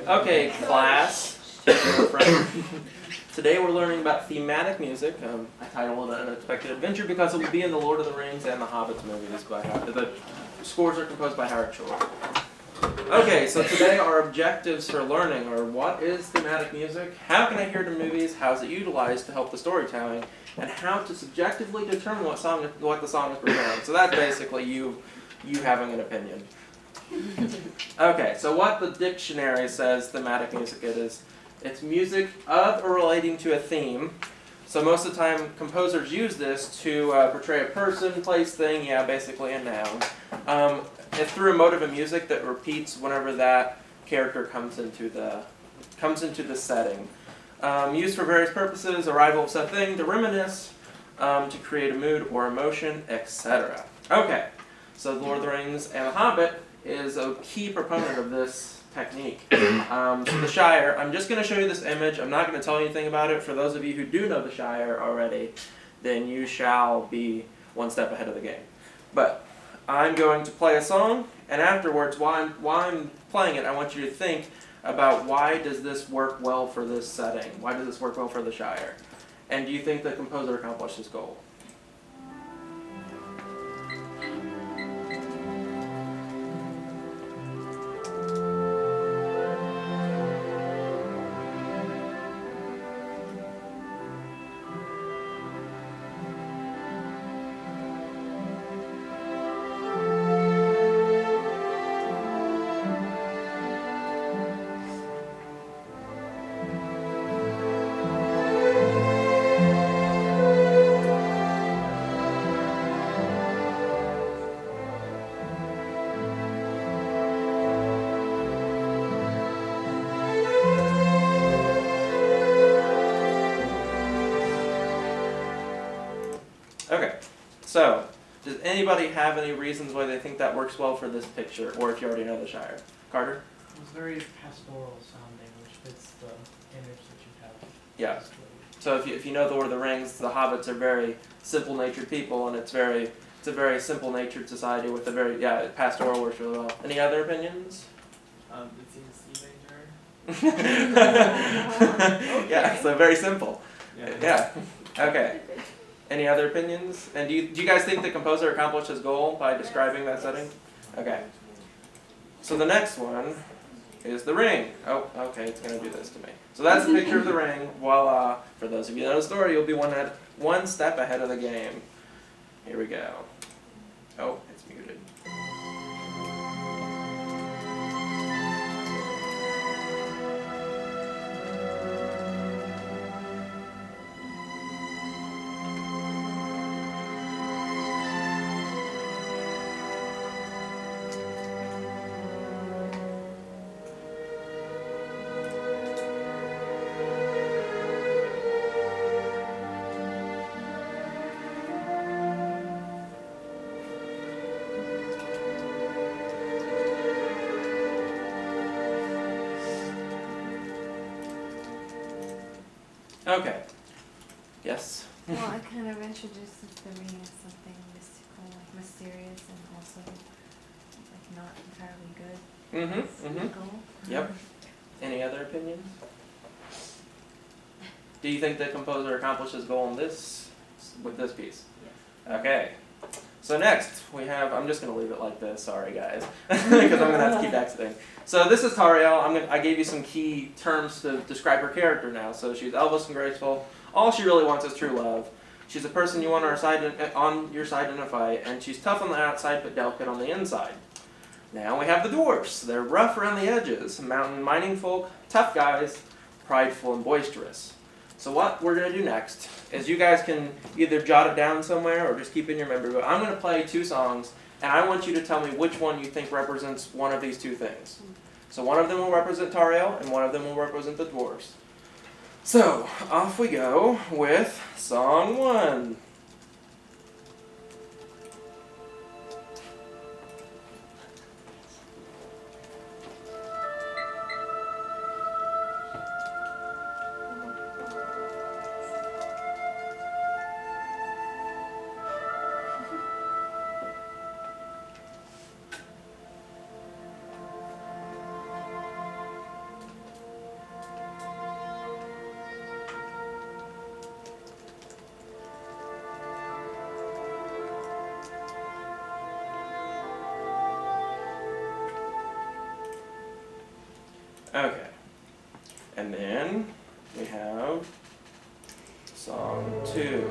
Okay, class, teacher, friend. Today we're learning about thematic music. I titled it An Unexpected Adventure because it will be in the Lord of the Rings and the Hobbit movies. The scores are composed by Howard Shore. Okay, so today our objectives for learning are: what is thematic music? How can I hear it in movies? How is it utilized to help the storytelling? And how to subjectively determine what the song is presenting. So that's basically you having an opinion. Okay, so what the dictionary says thematic music is, it's music of or relating to a theme. So most of the time composers use this to portray a person, place, thing, basically a noun. It's through a motive of music that repeats whenever that character comes into the setting. Used for various purposes: arrival of something, to reminisce, to create a mood or emotion, etc. Okay, so The Lord of the Rings and The Hobbit is a key proponent of this technique. So the Shire, I'm just going to show you this image. I'm not going to tell you anything about it. For those of you who do know the Shire already, then you shall be one step ahead of the game. But I'm going to play a song, and afterwards, while I'm playing it, I want you to think about why does this work well for this setting? Why does this work well for the Shire? And do you think the composer accomplished his goal? Okay, so does anybody have any reasons why they think that works well for this picture, or if you already know the Shire? Carter? It's very pastoral sounding, which fits the image that you have. Yeah. So if you know The Lord of the Rings, the hobbits are very simple-natured people, and it's a very simple-natured society with a very, pastoral works really well. Any other opinions? It's in C major. Yeah, so very simple. Yeah. Okay. Any other opinions? And do you guys think the composer accomplished his goal by describing that setting? Okay. So the next one is the ring. Oh, okay, it's going to do this to me. So that's a picture of the ring. Voila. For those of you that know the story, you'll be one step ahead of the game. Here we go. Oh, it's muted. Okay. Yes? Well, it kind of introduces the ring as something mystical, like mysterious, and also like not entirely good. Mystical. Yep. Any other opinions? Do you think the composer accomplished his goal with this piece? Yes. Okay. So next we have, I'm just going to leave it like this, sorry guys, because I'm going to have to keep exiting. So this is Tariel. I gave you some key terms to describe her character now. So she's elvish and graceful. All she really wants is true love. She's a person you want on your side in a fight, and she's tough on the outside but delicate on the inside. Now we have the dwarfs. They're rough around the edges, mountain mining folk, tough guys, prideful and boisterous. So what we're going to do next is you guys can either jot it down somewhere or just keep it in your memory, but I'm going to play two songs, and I want you to tell me which one you think represents one of these two things. So one of them will represent Tariel, and one of them will represent the dwarves. So, off we go with song one. Okay. And then we have song 2.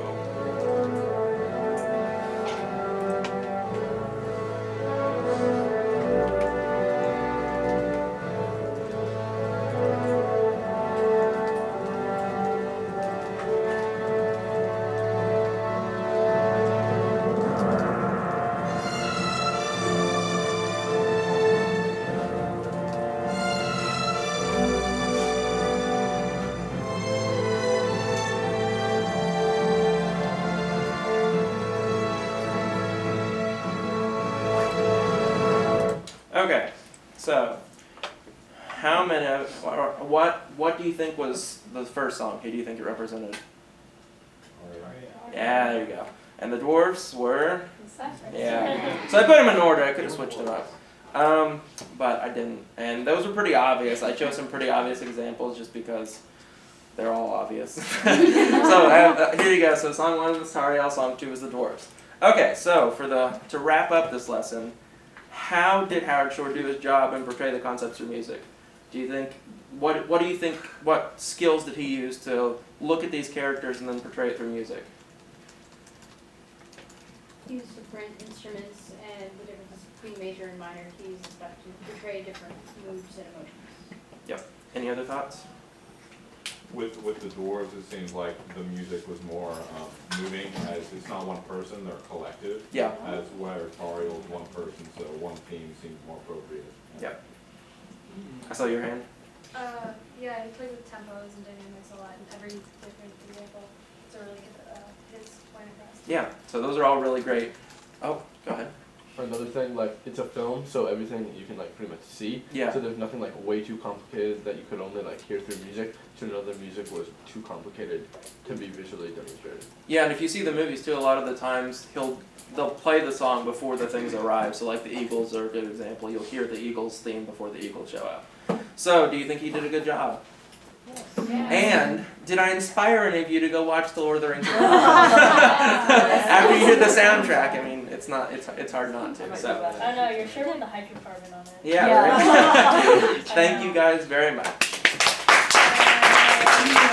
Okay, so how many? What do you think was the first song? Who do you think it represented? Yeah, there you go. And the dwarfs were. Yeah. So I put them in order. I could have switched them up, but I didn't. And those were pretty obvious. I chose some pretty obvious examples just because they're all obvious. So here you go. So song 1 is the Tariel. Song 2 is the dwarfs. Okay, so to wrap up this lesson. How did Howard Shore do his job and portray the concepts through music? Do you think, what do you think, what skills did he use to look at these characters and then portray it through music? He used different instruments and the difference between major and minor keys and stuff to portray different moods and emotions. Any other thoughts? With the dwarves, it seems like the music was more moving, as it's not one person, they're a collective. Yeah. As where Tariel is one person, so one theme seems more appropriate. Yeah. I saw your hand. Yeah, he played with tempos and dynamics a lot in every different example to really get his point across. Yeah, so those are all really great. Oh, go ahead. Another thing, like, it's a film, so everything you can, like, pretty much see. Yeah. So there's nothing, like, way too complicated that you could only, like, hear through music. So none of the music was too complicated to be visually demonstrated. Yeah, and if you see the movies too, a lot of the times they'll play the song before the things arrive. So like the Eagles are a good example. You'll hear the Eagles theme before the Eagles show up. So do you think he did a good job? Yeah. And did I inspire any of you to go watch The Lord of the Rings? After you hear the soundtrack, I mean, it's hard not to. So I don't know, you're sure with the hydrocarbon on it. yeah. Right? Thank you guys very much.